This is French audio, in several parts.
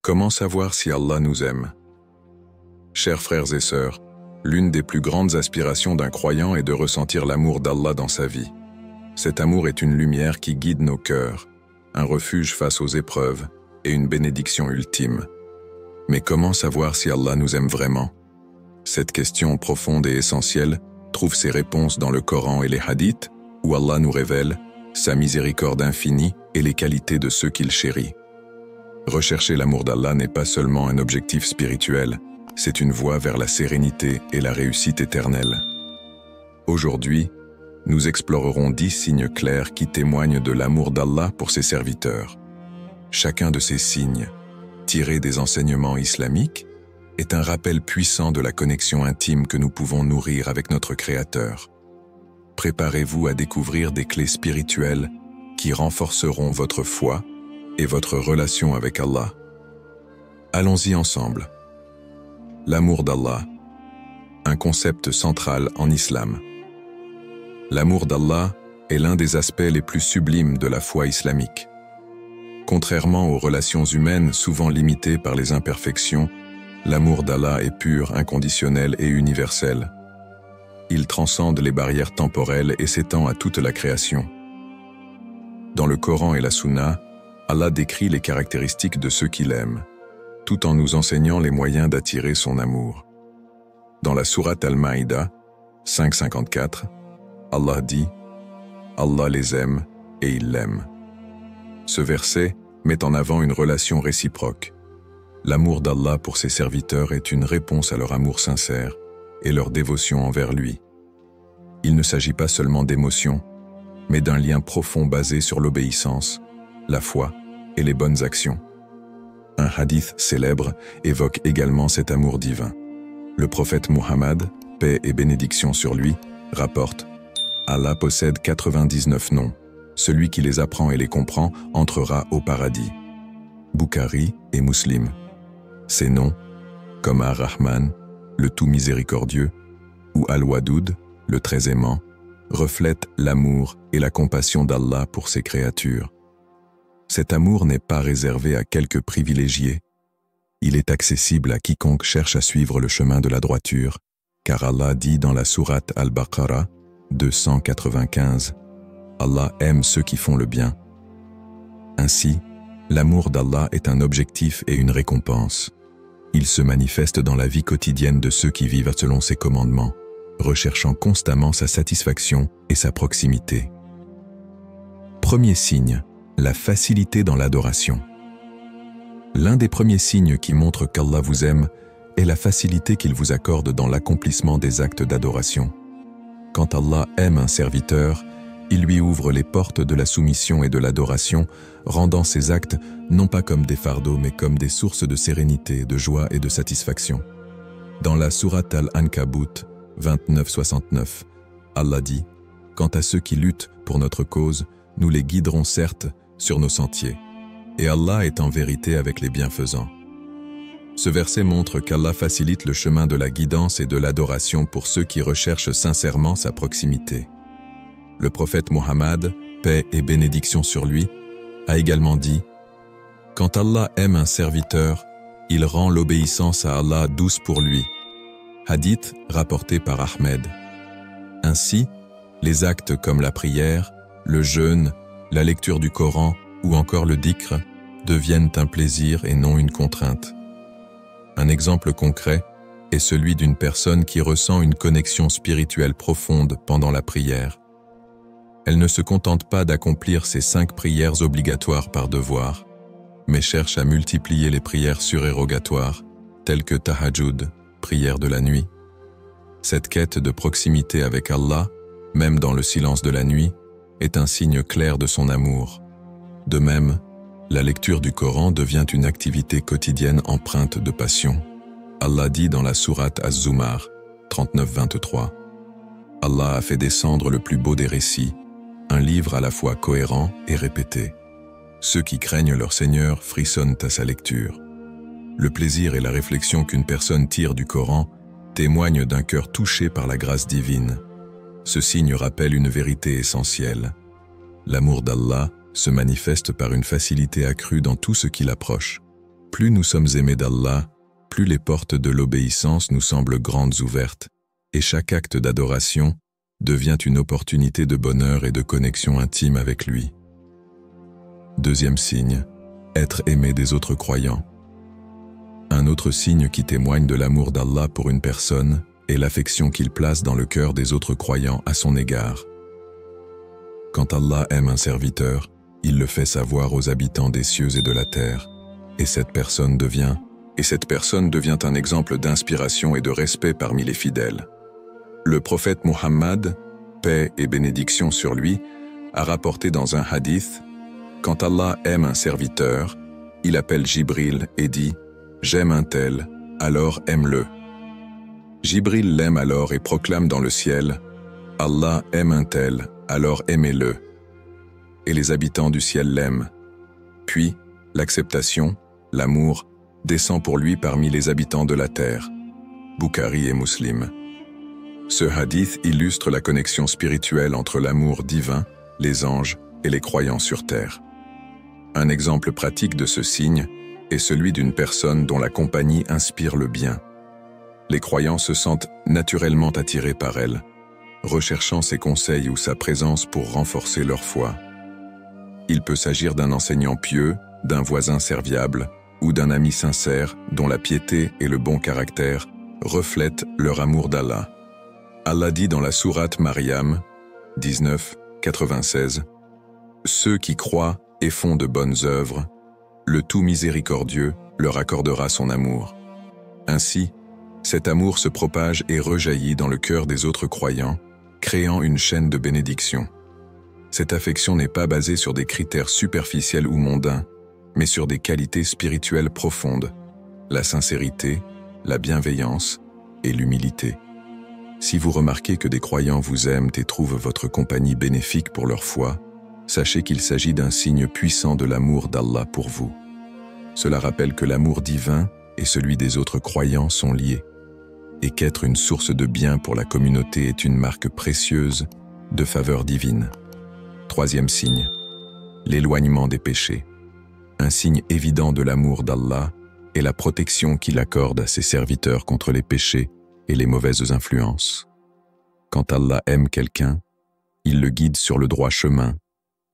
Comment savoir si Allah nous aime? Chers frères et sœurs, l'une des plus grandes aspirations d'un croyant est de ressentir l'amour d'Allah dans sa vie. Cet amour est une lumière qui guide nos cœurs, un refuge face aux épreuves et une bénédiction ultime. Mais comment savoir si Allah nous aime vraiment? Cette question profonde et essentielle trouve ses réponses dans le Coran et les hadiths, où Allah nous révèle sa miséricorde infinie et les qualités de ceux qu'il chérit. Rechercher l'amour d'Allah n'est pas seulement un objectif spirituel, c'est une voie vers la sérénité et la réussite éternelle. Aujourd'hui, nous explorerons 10 signes clairs qui témoignent de l'amour d'Allah pour ses serviteurs. Chacun de ces signes, tiré des enseignements islamiques, est un rappel puissant de la connexion intime que nous pouvons nourrir avec notre Créateur. Préparez-vous à découvrir des clés spirituelles qui renforceront votre foi et votre relation avec Allah. Allons-y ensemble. L'amour d'Allah, un concept central en islam. L'amour d'Allah est l'un des aspects les plus sublimes de la foi islamique. Contrairement aux relations humaines souvent limitées par les imperfections, l'amour d'Allah est pur, inconditionnel et universel. Il transcende les barrières temporelles et s'étend à toute la création. Dans le Coran et la Sunna, Allah décrit les caractéristiques de ceux qu'il aime, tout en nous enseignant les moyens d'attirer son amour. Dans la sourate Al-Maïda, 5:54, Allah dit « Allah les aime et ils l'aiment ». Ce verset met en avant une relation réciproque. L'amour d'Allah pour ses serviteurs est une réponse à leur amour sincère et leur dévotion envers lui. Il ne s'agit pas seulement d'émotions, mais d'un lien profond basé sur l'obéissance, la foi et les bonnes actions. Un hadith célèbre évoque également cet amour divin. Le prophète Muhammad, paix et bénédiction sur lui, rapporte « Allah possède 99 noms. Celui qui les apprend et les comprend entrera au paradis. » Bukhari et Muslim. Ces noms, comme Ar-Rahman, le tout miséricordieux, ou Al-Wadoud, le très aimant, reflètent l'amour et la compassion d'Allah pour ses créatures. Cet amour n'est pas réservé à quelques privilégiés. Il est accessible à quiconque cherche à suivre le chemin de la droiture, car Allah dit dans la sourate Al-Baqarah 295, « Allah aime ceux qui font le bien ». Ainsi, l'amour d'Allah est un objectif et une récompense. Il se manifeste dans la vie quotidienne de ceux qui vivent selon ses commandements, recherchant constamment sa satisfaction et sa proximité. Premier signe, la facilité dans l'adoration. L'un des premiers signes qui montre qu'Allah vous aime est la facilité qu'il vous accorde dans l'accomplissement des actes d'adoration. Quand Allah aime un serviteur, il lui ouvre les portes de la soumission et de l'adoration, rendant ces actes non pas comme des fardeaux mais comme des sources de sérénité, de joie et de satisfaction. Dans la sourate Al-Ankabut 29-69, Allah dit « Quant à ceux qui luttent pour notre cause, nous les guiderons certes sur nos sentiers, et Allah est en vérité avec les bienfaisants. » Ce verset montre qu'Allah facilite le chemin de la guidance et de l'adoration pour ceux qui recherchent sincèrement sa proximité. Le prophète Muhammad, paix et bénédiction sur lui, a également dit « Quand Allah aime un serviteur, il rend l'obéissance à Allah douce pour lui. » Hadith rapporté par Ahmed. Ainsi, les actes comme la prière, le jeûne, la lecture du Coran ou encore le dhikr deviennent un plaisir et non une contrainte. Un exemple concret est celui d'une personne qui ressent une connexion spirituelle profonde pendant la prière. Elle ne se contente pas d'accomplir ses 5 prières obligatoires par devoir, mais cherche à multiplier les prières surérogatoires, telles que Tahajjud, prière de la nuit. Cette quête de proximité avec Allah, même dans le silence de la nuit, est un signe clair de son amour. De même, la lecture du Coran devient une activité quotidienne empreinte de passion. Allah dit dans la sourate Az-Zumar 39-23, « Allah a fait descendre le plus beau des récits, un livre à la fois cohérent et répété. Ceux qui craignent leur Seigneur frissonnent à sa lecture. » Le plaisir et la réflexion qu'une personne tire du Coran témoignent d'un cœur touché par la grâce divine. Ce signe rappelle une vérité essentielle. L'amour d'Allah se manifeste par une facilité accrue dans tout ce qui l'approche. Plus nous sommes aimés d'Allah, plus les portes de l'obéissance nous semblent grandes ouvertes, et chaque acte d'adoration devient une opportunité de bonheur et de connexion intime avec lui. Deuxième signe, être aimé des autres croyants. Un autre signe qui témoigne de l'amour d'Allah pour une personne est l'affection qu'il place dans le cœur des autres croyants à son égard. Quand Allah aime un serviteur, il le fait savoir aux habitants des cieux et de la terre, et cette personne devient un exemple d'inspiration et de respect parmi les fidèles. Le prophète Muhammad, paix et bénédiction sur lui, a rapporté dans un hadith: quand Allah aime un serviteur, il appelle Jibril et dit « J'aime un tel, alors aime-le ». Jibril l'aime alors et proclame dans le ciel « Allah aime un tel, alors aimez-le ». Et les habitants du ciel l'aiment. Puis, l'acceptation, l'amour, descend pour lui parmi les habitants de la terre. Bukhari et Muslim. Ce hadith illustre la connexion spirituelle entre l'amour divin, les anges et les croyants sur terre. Un exemple pratique de ce signe est celui d'une personne dont la compagnie inspire le bien. Les croyants se sentent naturellement attirés par elle, recherchant ses conseils ou sa présence pour renforcer leur foi. Il peut s'agir d'un enseignant pieux, d'un voisin serviable ou d'un ami sincère dont la piété et le bon caractère reflètent leur amour d'Allah. Allah dit dans la sourate Maryam 19, 96 « Ceux qui croient et font de bonnes œuvres, le tout miséricordieux leur accordera son amour. » Ainsi, cet amour se propage et rejaillit dans le cœur des autres croyants, créant une chaîne de bénédiction. Cette affection n'est pas basée sur des critères superficiels ou mondains, mais sur des qualités spirituelles profondes, la sincérité, la bienveillance et l'humilité. Si vous remarquez que des croyants vous aiment et trouvent votre compagnie bénéfique pour leur foi, sachez qu'il s'agit d'un signe puissant de l'amour d'Allah pour vous. Cela rappelle que l'amour divin et celui des autres croyants sont liés, et qu'être une source de bien pour la communauté est une marque précieuse de faveur divine. Troisième signe, l'éloignement des péchés. Un signe évident de l'amour d'Allah est la protection qu'il accorde à ses serviteurs contre les péchés et les mauvaises influences. Quand Allah aime quelqu'un, il le guide sur le droit chemin,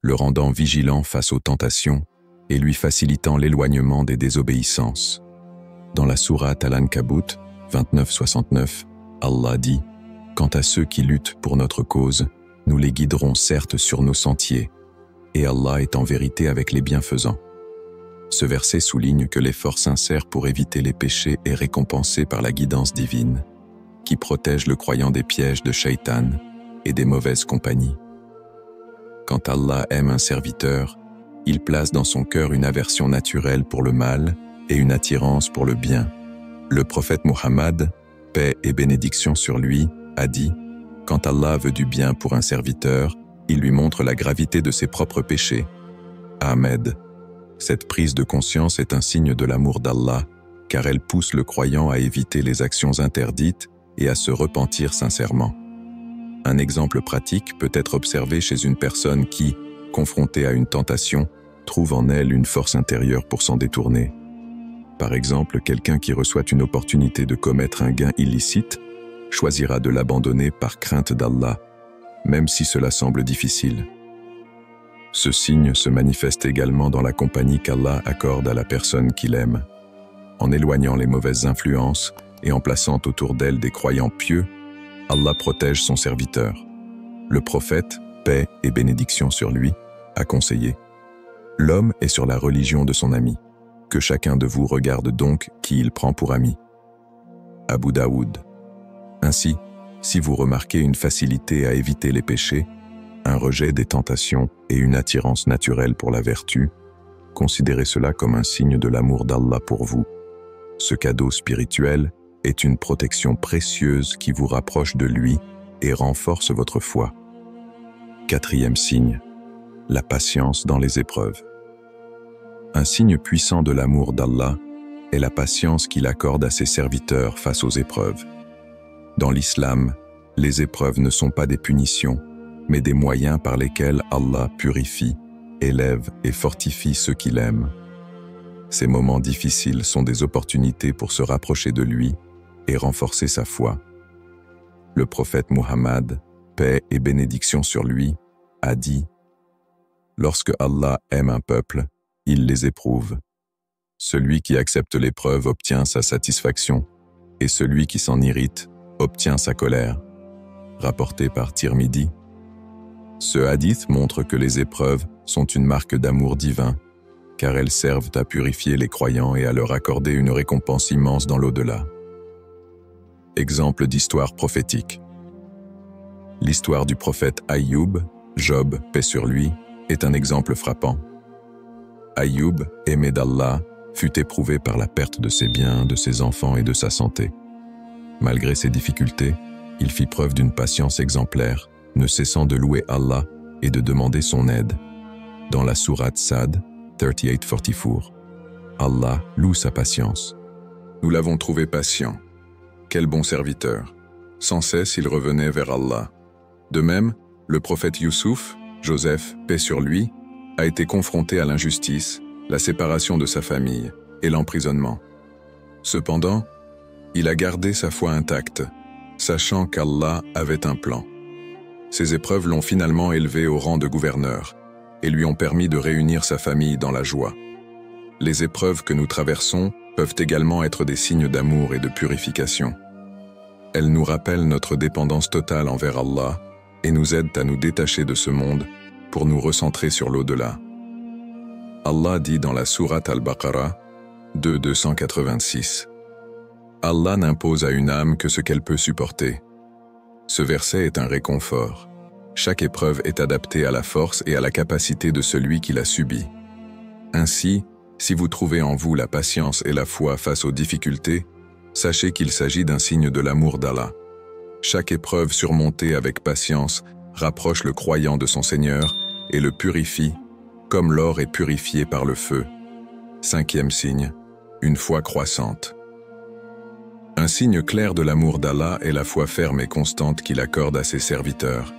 le rendant vigilant face aux tentations et lui facilitant l'éloignement des désobéissances. Dans la sourate Al-Ankabut 29-69, Allah dit « Quant à ceux qui luttent pour notre cause, nous les guiderons certes sur nos sentiers, et Allah est en vérité avec les bienfaisants. » Ce verset souligne que l'effort sincère pour éviter les péchés est récompensé par la guidance divine, qui protège le croyant des pièges de Shaitan et des mauvaises compagnies. Quand Allah aime un serviteur, il place dans son cœur une aversion naturelle pour le mal et une attirance pour le bien. Le prophète Muhammad, paix et bénédiction sur lui, a dit « Quand Allah veut du bien pour un serviteur, il lui montre la gravité de ses propres péchés. » Ahmed. Cette prise de conscience est un signe de l'amour d'Allah, car elle pousse le croyant à éviter les actions interdites et à se repentir sincèrement. Un exemple pratique peut être observé chez une personne qui, confrontée à une tentation, trouve en elle une force intérieure pour s'en détourner. Par exemple, quelqu'un qui reçoit une opportunité de commettre un gain illicite choisira de l'abandonner par crainte d'Allah, même si cela semble difficile. Ce signe se manifeste également dans la compagnie qu'Allah accorde à la personne qu'il aime. En éloignant les mauvaises influences et en plaçant autour d'elle des croyants pieux, Allah protège son serviteur. Le prophète, paix et bénédiction sur lui, a conseillé « L'homme est sur la religion de son ami. Que chacun de vous regarde donc qui il prend pour ami. » Abu Daoud. Ainsi, si vous remarquez une facilité à éviter les péchés, un rejet des tentations et une attirance naturelle pour la vertu, considérez cela comme un signe de l'amour d'Allah pour vous. Ce cadeau spirituel est une protection précieuse qui vous rapproche de lui et renforce votre foi. Quatrième signe, la patience dans les épreuves. Un signe puissant de l'amour d'Allah est la patience qu'il accorde à ses serviteurs face aux épreuves. Dans l'islam, les épreuves ne sont pas des punitions, mais des moyens par lesquels Allah purifie, élève et fortifie ceux qu'il aime. Ces moments difficiles sont des opportunités pour se rapprocher de lui et renforcer sa foi. Le prophète Muhammad, paix et bénédiction sur lui, a dit « Lorsque Allah aime un peuple, il les éprouve. Celui qui accepte l'épreuve obtient sa satisfaction, et celui qui s'en irrite obtient sa colère. » Rapporté par Tirmidhi. Ce hadith montre que les épreuves sont une marque d'amour divin, car elles servent à purifier les croyants et à leur accorder une récompense immense dans l'au-delà. Exemple d'histoire prophétique. L'histoire du prophète Aïyoub, Job, paix sur lui, est un exemple frappant. Aïyoub, aimé d'Allah, fut éprouvé par la perte de ses biens, de ses enfants et de sa santé. Malgré ces difficultés, il fit preuve d'une patience exemplaire, ne cessant de louer Allah et de demander son aide. Dans la sourate Sad, 38-44, Allah loue sa patience. Nous l'avons trouvé patient. Quel bon serviteur. Sans cesse, il revenait vers Allah. De même, le prophète Youssouf, Joseph, paix sur lui, a été confronté à l'injustice, la séparation de sa famille et l'emprisonnement. Cependant, il a gardé sa foi intacte, sachant qu'Allah avait un plan. Ces épreuves l'ont finalement élevé au rang de gouverneur et lui ont permis de réunir sa famille dans la joie. Les épreuves que nous traversons peuvent également être des signes d'amour et de purification. Elles nous rappellent notre dépendance totale envers Allah et nous aident à nous détacher de ce monde pour nous recentrer sur l'au-delà. Allah dit dans la sourate Al-Baqarah 2:286 « Allah n'impose à une âme que ce qu'elle peut supporter. » Ce verset est un réconfort. Chaque épreuve est adaptée à la force et à la capacité de celui qui l'a subie. Ainsi, si vous trouvez en vous la patience et la foi face aux difficultés, sachez qu'il s'agit d'un signe de l'amour d'Allah. Chaque épreuve surmontée avec patience rapproche le croyant de son Seigneur et le purifie, comme l'or est purifié par le feu. 5e signe, une foi croissante. Un signe clair de l'amour d'Allah est la foi ferme et constante qu'il accorde à ses serviteurs,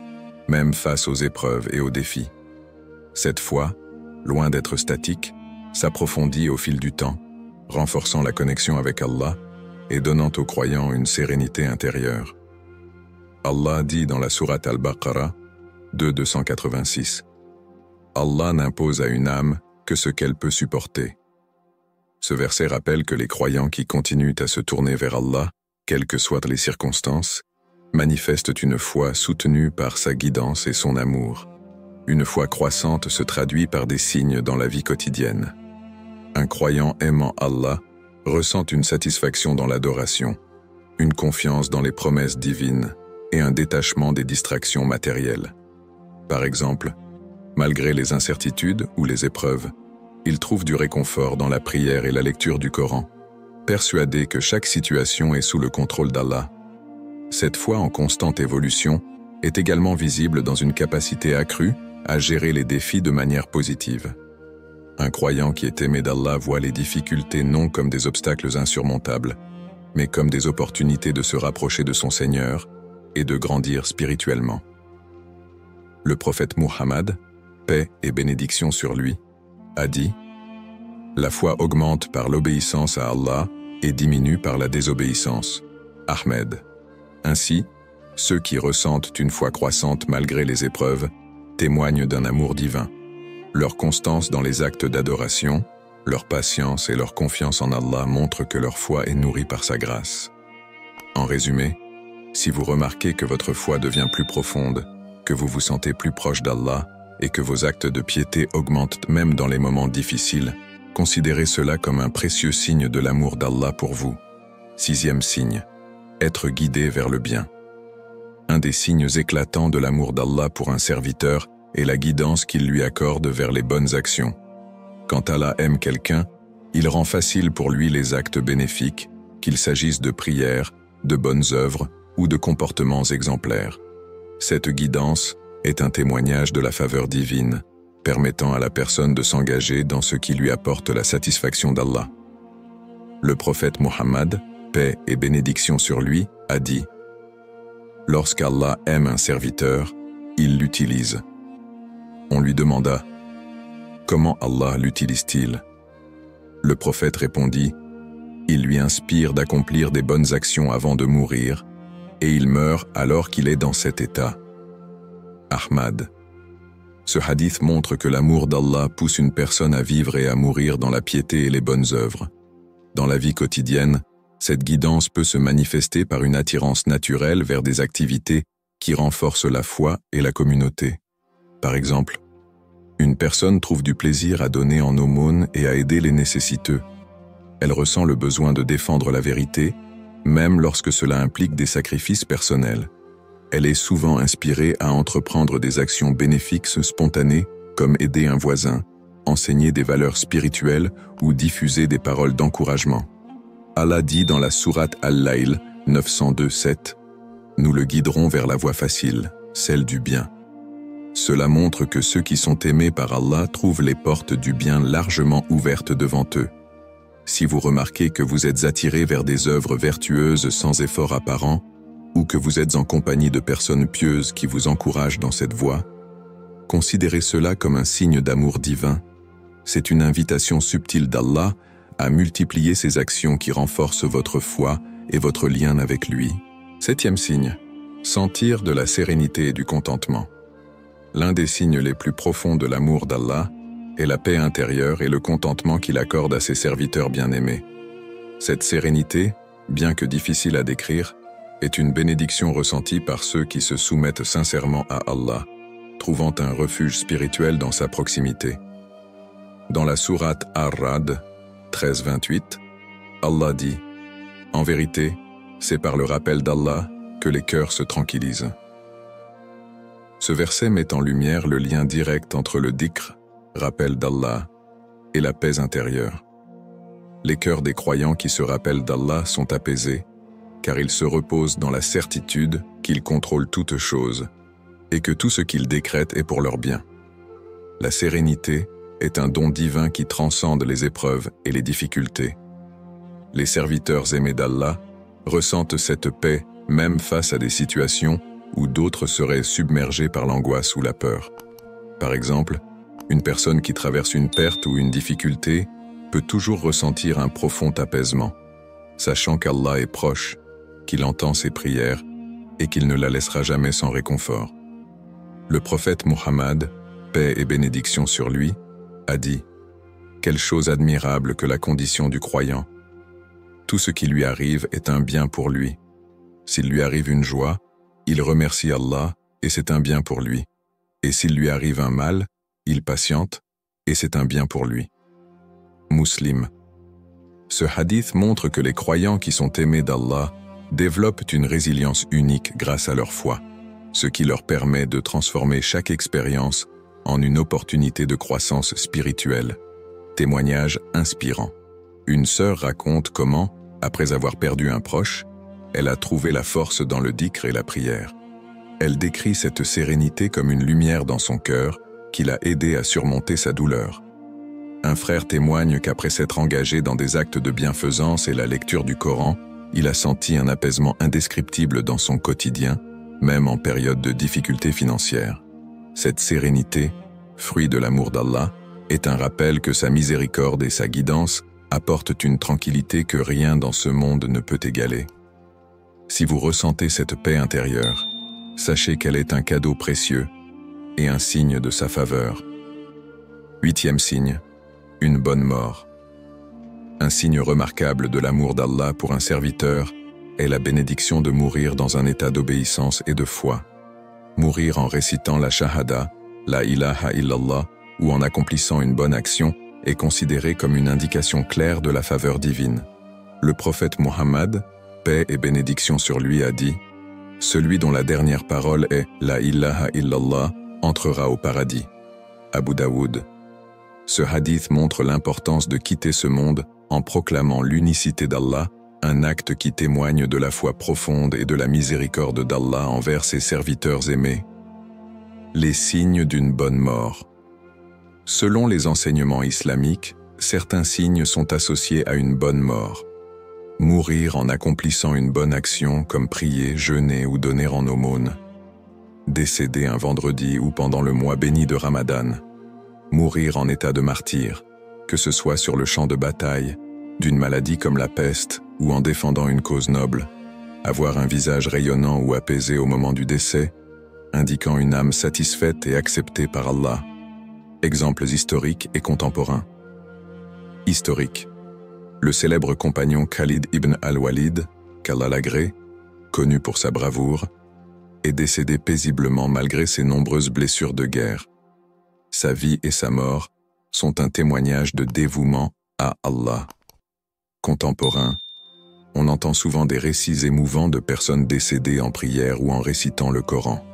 même face aux épreuves et aux défis. Cette foi, loin d'être statique, s'approfondit au fil du temps, renforçant la connexion avec Allah et donnant aux croyants une sérénité intérieure. Allah dit dans la sourate Al-Baqarah 2:286 « Allah n'impose à une âme que ce qu'elle peut supporter. » Ce verset rappelle que les croyants qui continuent à se tourner vers Allah, quelles que soient les circonstances, manifestent une foi soutenue par sa guidance et son amour. Une foi croissante se traduit par des signes dans la vie quotidienne. Un croyant aimant Allah ressent une satisfaction dans l'adoration, une confiance dans les promesses divines et un détachement des distractions matérielles. Par exemple, malgré les incertitudes ou les épreuves, il trouve du réconfort dans la prière et la lecture du Coran, persuadé que chaque situation est sous le contrôle d'Allah. Cette foi en constante évolution est également visible dans une capacité accrue à gérer les défis de manière positive. Un croyant qui est aimé d'Allah voit les difficultés non comme des obstacles insurmontables, mais comme des opportunités de se rapprocher de son Seigneur et de grandir spirituellement. Le prophète Muhammad, paix et bénédiction sur lui, a dit « La foi augmente par l'obéissance à Allah et diminue par la désobéissance. » Ahmed. Ainsi, ceux qui ressentent une foi croissante malgré les épreuves témoignent d'un amour divin. Leur constance dans les actes d'adoration, leur patience et leur confiance en Allah montrent que leur foi est nourrie par sa grâce. En résumé, si vous remarquez que votre foi devient plus profonde, que vous vous sentez plus proche d'Allah et que vos actes de piété augmentent même dans les moments difficiles, considérez cela comme un précieux signe de l'amour d'Allah pour vous. 6e signe, être guidé vers le bien. Un des signes éclatants de l'amour d'Allah pour un serviteur est la guidance qu'il lui accorde vers les bonnes actions. Quand Allah aime quelqu'un, il rend facile pour lui les actes bénéfiques, qu'il s'agisse de prières, de bonnes œuvres ou de comportements exemplaires. Cette guidance est un témoignage de la faveur divine, permettant à la personne de s'engager dans ce qui lui apporte la satisfaction d'Allah. Le prophète Muhammad, paix et bénédiction sur lui, a dit « Lorsqu'Allah aime un serviteur, il l'utilise. » On lui demanda « Comment Allah l'utilise-t-il » Le prophète répondit, il lui inspire d'accomplir des bonnes actions avant de mourir, et il meurt alors qu'il est dans cet état. Ahmad. Ce hadith montre que l'amour d'Allah pousse une personne à vivre et à mourir dans la piété et les bonnes œuvres. Dans la vie quotidienne, cette guidance peut se manifester par une attirance naturelle vers des activités qui renforcent la foi et la communauté. Par exemple, une personne trouve du plaisir à donner en aumône et à aider les nécessiteux. Elle ressent le besoin de défendre la vérité, même lorsque cela implique des sacrifices personnels. Elle est souvent inspirée à entreprendre des actions bénéfiques spontanées, comme aider un voisin, enseigner des valeurs spirituelles ou diffuser des paroles d'encouragement. Allah dit dans la sourate Al-Layl 902-7, « Nous le guiderons vers la voie facile, celle du bien. » Cela montre que ceux qui sont aimés par Allah trouvent les portes du bien largement ouvertes devant eux. Si vous remarquez que vous êtes attiré vers des œuvres vertueuses sans effort apparent, ou que vous êtes en compagnie de personnes pieuses qui vous encouragent dans cette voie, considérez cela comme un signe d'amour divin. C'est une invitation subtile d'Allah à multiplier ses actions qui renforcent votre foi et votre lien avec lui. 7e signe, sentir de la sérénité et du contentement. L'un des signes les plus profonds de l'amour d'Allah est la paix intérieure et le contentement qu'il accorde à ses serviteurs bien-aimés. Cette sérénité, bien que difficile à décrire, est une bénédiction ressentie par ceux qui se soumettent sincèrement à Allah, trouvant un refuge spirituel dans sa proximité. Dans la sourate Ar-Ra'd 13-28, Allah dit « En vérité, c'est par le rappel d'Allah que les cœurs se tranquillisent. » Ce verset met en lumière le lien direct entre le dhikr, rappel d'Allah, et la paix intérieure. Les cœurs des croyants qui se rappellent d'Allah sont apaisés, car ils se reposent dans la certitude qu'ils contrôlent toutes choses et que tout ce qu'ils décrètent est pour leur bien. La sérénité est un don divin qui transcende les épreuves et les difficultés. Les serviteurs aimés d'Allah ressentent cette paix même face à des situations où d'autres seraient submergés par l'angoisse ou la peur. Par exemple, une personne qui traverse une perte ou une difficulté peut toujours ressentir un profond apaisement, sachant qu'Allah est proche, qu'il entend ses prières et qu'il ne la laissera jamais sans réconfort. Le prophète Muhammad, paix et bénédiction sur lui, a dit « Quelle chose admirable que la condition du croyant. Tout ce qui lui arrive est un bien pour lui. S'il lui arrive une joie, il remercie Allah et c'est un bien pour lui. Et s'il lui arrive un mal, il patiente et c'est un bien pour lui. » Muslim. Ce hadith montre que les croyants qui sont aimés d'Allah développent une résilience unique grâce à leur foi, ce qui leur permet de transformer chaque expérience en une opportunité de croissance spirituelle. Témoignage inspirant. Une sœur raconte comment, après avoir perdu un proche, elle a trouvé la force dans le dhikr et la prière. Elle décrit cette sérénité comme une lumière dans son cœur qui l'a aidée à surmonter sa douleur. Un frère témoigne qu'après s'être engagé dans des actes de bienfaisance et la lecture du Coran, il a senti un apaisement indescriptible dans son quotidien, même en période de difficultés financières. Cette sérénité, fruit de l'amour d'Allah, est un rappel que sa miséricorde et sa guidance apportent une tranquillité que rien dans ce monde ne peut égaler. Si vous ressentez cette paix intérieure, sachez qu'elle est un cadeau précieux et un signe de sa faveur. 8e signe, une bonne mort. Un signe remarquable de l'amour d'Allah pour un serviteur est la bénédiction de mourir dans un état d'obéissance et de foi. Mourir en récitant la shahada, la ilaha illallah, ou en accomplissant une bonne action est considéré comme une indication claire de la faveur divine. Le prophète Muhammad, paix et bénédiction sur lui, a dit « Celui dont la dernière parole est « La ilaha illallah » entrera au paradis. » Abu Daoud. Ce hadith montre l'importance de quitter ce monde en proclamant l'unicité d'Allah, un acte qui témoigne de la foi profonde et de la miséricorde d'Allah envers ses serviteurs aimés. Les signes d'une bonne mort. Selon les enseignements islamiques, certains signes sont associés à une bonne mort. Mourir en accomplissant une bonne action comme prier, jeûner ou donner en aumône. Décéder un vendredi ou pendant le mois béni de Ramadan. Mourir en état de martyr. que ce soit sur le champ de bataille, d'une maladie comme la peste ou en défendant une cause noble, avoir un visage rayonnant ou apaisé au moment du décès, indiquant une âme satisfaite et acceptée par Allah. Exemples historiques et contemporains. Historique. Le célèbre compagnon Khalid ibn al-Walid, qu'Allah l'agrée, connu pour sa bravoure, est décédé paisiblement malgré ses nombreuses blessures de guerre. Sa vie et sa mort sont un témoignage de dévouement à Allah. Contemporain. On entend souvent des récits émouvants de personnes décédées en prière ou en récitant le Coran.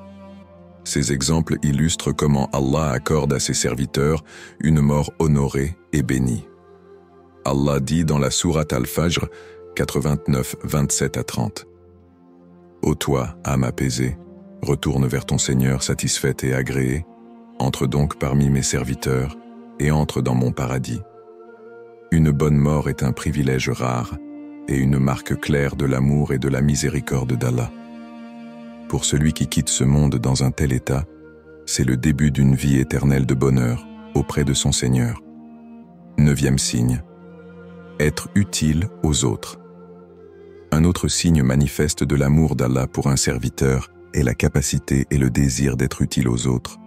Ces exemples illustrent comment Allah accorde à ses serviteurs une mort honorée et bénie. Allah dit dans la sourate Al-Fajr 89, 27 à 30. « Ô toi, âme apaisée, retourne vers ton Seigneur satisfaite et agréée, entre donc parmi mes serviteurs et entre dans mon paradis. Une bonne mort est un privilège rare et une marque claire de l'amour et de la miséricorde d'Allah. Pour celui qui quitte ce monde dans un tel état, c'est le début d'une vie éternelle de bonheur auprès de son Seigneur. 9e signe. Être utile aux autres. Un autre signe manifeste de l'amour d'Allah pour un serviteur est la capacité et le désir d'être utile aux autres.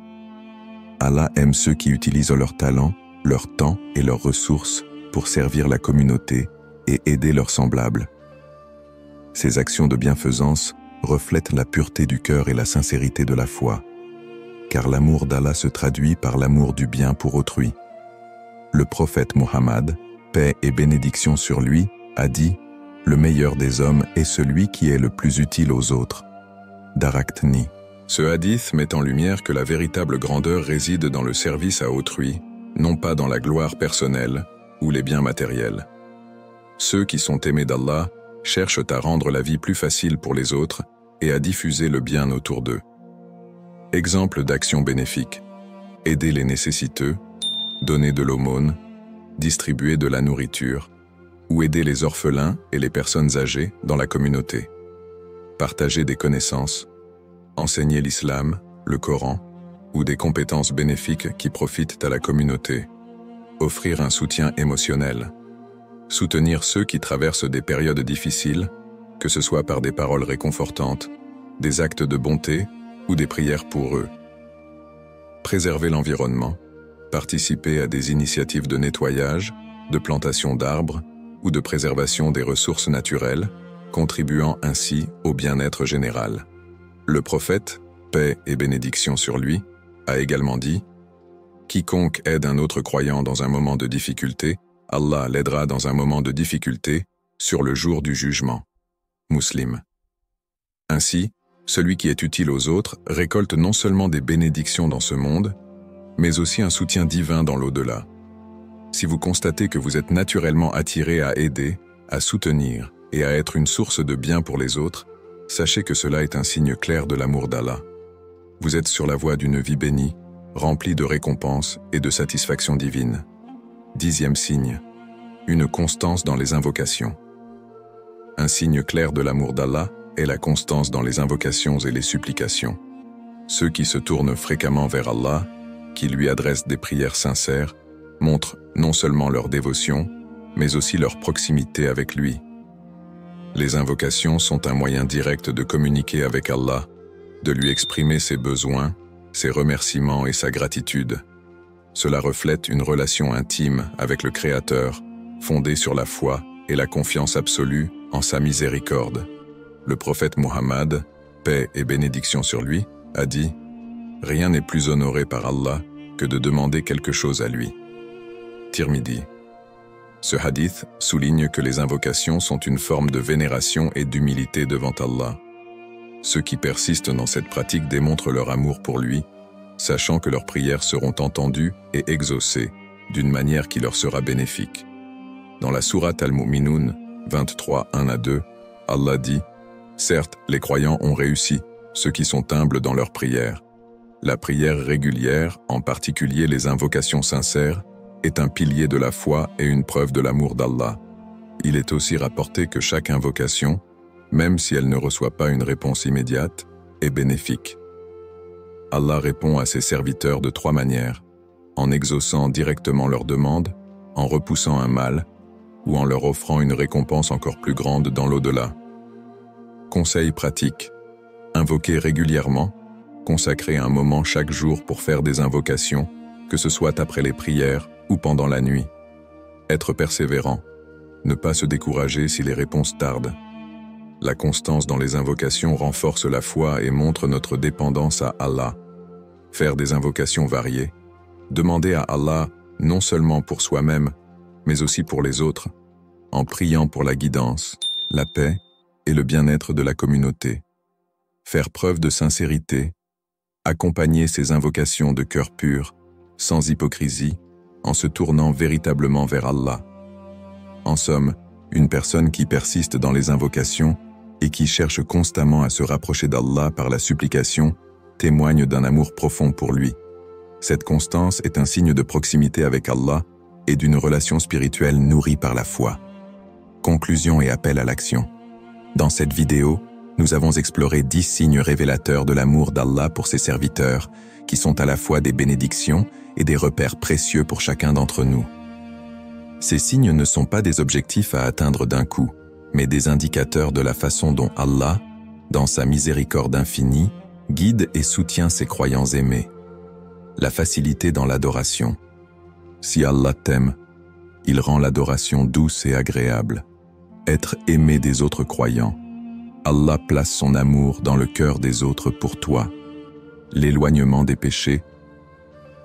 Allah aime ceux qui utilisent leur talent, leur temps et leurs ressources pour servir la communauté et aider leurs semblables. Ces actions de bienfaisance reflètent la pureté du cœur et la sincérité de la foi, car l'amour d'Allah se traduit par l'amour du bien pour autrui. Le prophète Mohammed, paix et bénédiction sur lui, a dit « Le meilleur des hommes est celui qui est le plus utile aux autres ». Daraqtni. Ce hadith met en lumière que la véritable grandeur réside dans le service à autrui, non pas dans la gloire personnelle ou les biens matériels. Ceux qui sont aimés d'Allah cherchent à rendre la vie plus facile pour les autres et à diffuser le bien autour d'eux. Exemple d'action bénéfique. Aider les nécessiteux, donner de l'aumône, distribuer de la nourriture, ou aider les orphelins et les personnes âgées dans la communauté. Partager des connaissances, enseigner l'islam, le Coran, ou des compétences bénéfiques qui profitent à la communauté. Offrir un soutien émotionnel. Soutenir ceux qui traversent des périodes difficiles, que ce soit par des paroles réconfortantes, des actes de bonté ou des prières pour eux. Préserver l'environnement. Participer à des initiatives de nettoyage, de plantation d'arbres ou de préservation des ressources naturelles, contribuant ainsi au bien-être général. Le prophète, paix et bénédiction sur lui, a également dit « Quiconque aide un autre croyant dans un moment de difficulté, Allah l'aidera dans un moment de difficulté sur le jour du jugement. » Muslim. Ainsi, celui qui est utile aux autres récolte non seulement des bénédictions dans ce monde, mais aussi un soutien divin dans l'au-delà. Si vous constatez que vous êtes naturellement attiré à aider, à soutenir et à être une source de bien pour les autres, sachez que cela est un signe clair de l'amour d'Allah. Vous êtes sur la voie d'une vie bénie, remplie de récompenses et de satisfaction divine. 10e signe. Une constance dans les invocations. Un signe clair de l'amour d'Allah est la constance dans les invocations et les supplications. Ceux qui se tournent fréquemment vers Allah, qui lui adressent des prières sincères, montrent non seulement leur dévotion, mais aussi leur proximité avec lui. Les invocations sont un moyen direct de communiquer avec Allah, de lui exprimer ses besoins, ses remerciements et sa gratitude. Cela reflète une relation intime avec le Créateur, fondée sur la foi et la confiance absolue en sa miséricorde. Le prophète Mohammed, paix et bénédiction sur lui, a dit « Rien n'est plus honoré par Allah que de demander quelque chose à lui. » Tirmidhi. Ce hadith souligne que les invocations sont une forme de vénération et d'humilité devant Allah. Ceux qui persistent dans cette pratique démontrent leur amour pour lui, sachant que leurs prières seront entendues et exaucées d'une manière qui leur sera bénéfique. Dans la sourate Al-Mu'minun 23, 1-2, Allah dit « Certes, les croyants ont réussi, ceux qui sont humbles dans leurs prières. La prière régulière, en particulier les invocations sincères, est un pilier de la foi et une preuve de l'amour d'Allah. Il est aussi rapporté que chaque invocation, même si elle ne reçoit pas une réponse immédiate, est bénéfique. Allah répond à ses serviteurs de 3 manières, en exaucant directement leurs demandes, en repoussant un mal ou en leur offrant une récompense encore plus grande dans l'au-delà. Conseil pratique. Invoquez régulièrement, consacrez un moment chaque jour pour faire des invocations, que ce soit après les prières ou pendant la nuit. Être persévérant. Ne pas se décourager si les réponses tardent. La constance dans les invocations renforce la foi et montre notre dépendance à Allah. Faire des invocations variées. Demander à Allah non seulement pour soi-même, mais aussi pour les autres, en priant pour la guidance, la paix et le bien-être de la communauté. Faire preuve de sincérité. Accompagner ces invocations de cœur pur, sans hypocrisie, en se tournant véritablement vers Allah. En somme, une personne qui persiste dans les invocations et qui cherche constamment à se rapprocher d'Allah par la supplication témoigne d'un amour profond pour lui. Cette constance est un signe de proximité avec Allah et d'une relation spirituelle nourrie par la foi. Conclusion et appel à l'action. Dans cette vidéo, nous avons exploré 10 signes révélateurs de l'amour d'Allah pour ses serviteurs, qui sont à la fois des bénédictions et des repères précieux pour chacun d'entre nous. Ces signes ne sont pas des objectifs à atteindre d'un coup, mais des indicateurs de la façon dont Allah, dans sa miséricorde infinie, guide et soutient ses croyants aimés. La facilité dans l'adoration. Si Allah t'aime, il rend l'adoration douce et agréable. Être aimé des autres croyants. Allah place son amour dans le cœur des autres pour toi. L'éloignement des péchés.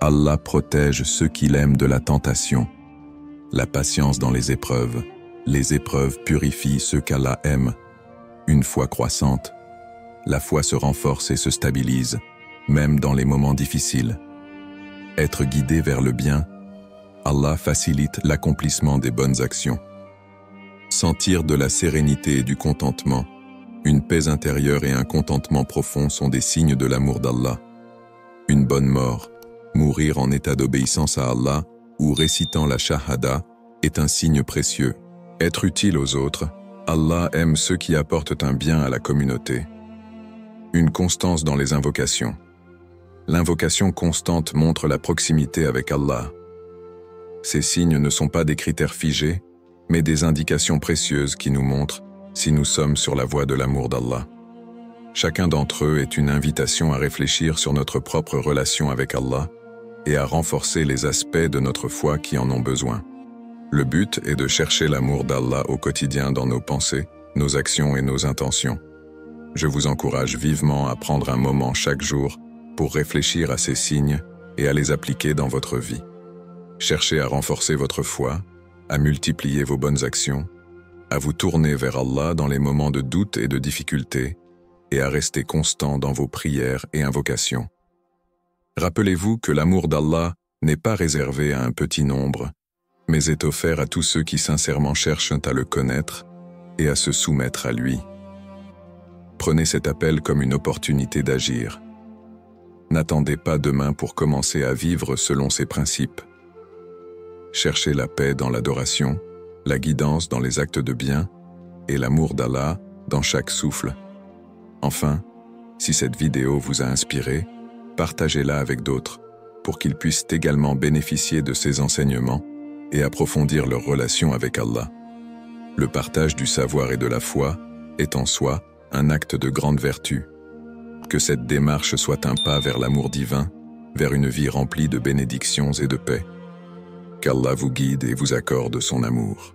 Allah protège ceux qu'il aime de la tentation. La patience dans les épreuves. Les épreuves purifient ceux qu'Allah aime. Une foi croissante. La foi se renforce et se stabilise, même dans les moments difficiles. Être guidé vers le bien. Allah facilite l'accomplissement des bonnes actions. Sentir de la sérénité et du contentement. Une paix intérieure et un contentement profond sont des signes de l'amour d'Allah. Une bonne mort, mourir en état d'obéissance à Allah ou récitant la shahada, est un signe précieux. Être utile aux autres, Allah aime ceux qui apportent un bien à la communauté. Une constance dans les invocations. L'invocation constante montre la proximité avec Allah. Ces signes ne sont pas des critères figés, mais des indications précieuses qui nous montrent si nous sommes sur la voie de l'amour d'Allah. Chacun d'entre eux est une invitation à réfléchir sur notre propre relation avec Allah et à renforcer les aspects de notre foi qui en ont besoin. Le but est de chercher l'amour d'Allah au quotidien dans nos pensées, nos actions et nos intentions. Je vous encourage vivement à prendre un moment chaque jour pour réfléchir à ces signes et à les appliquer dans votre vie. Cherchez à renforcer votre foi, à multiplier vos bonnes actions, à vous tourner vers Allah dans les moments de doute et de difficulté, et à rester constant dans vos prières et invocations. Rappelez-vous que l'amour d'Allah n'est pas réservé à un petit nombre, mais est offert à tous ceux qui sincèrement cherchent à le connaître et à se soumettre à lui. Prenez cet appel comme une opportunité d'agir. N'attendez pas demain pour commencer à vivre selon ses principes. Cherchez la paix dans l'adoration, la guidance dans les actes de bien et l'amour d'Allah dans chaque souffle. Enfin, si cette vidéo vous a inspiré, partagez-la avec d'autres pour qu'ils puissent également bénéficier de ces enseignements et approfondir leur relation avec Allah. Le partage du savoir et de la foi est en soi un acte de grande vertu. Que cette démarche soit un pas vers l'amour divin, vers une vie remplie de bénédictions et de paix. Qu'Allah vous guide et vous accorde son amour.